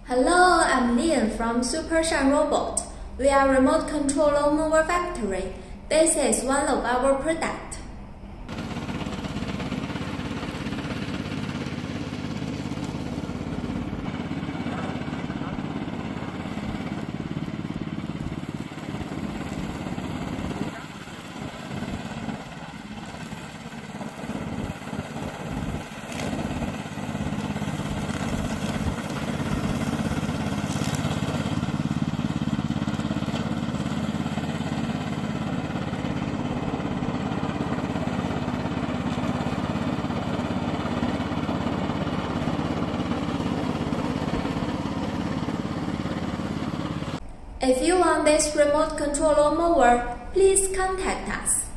Hello, I'm Lian from SUPERSHINE Robot. We are remote control mower factory. This is one of our products. If you want this remote control mower, please contact us.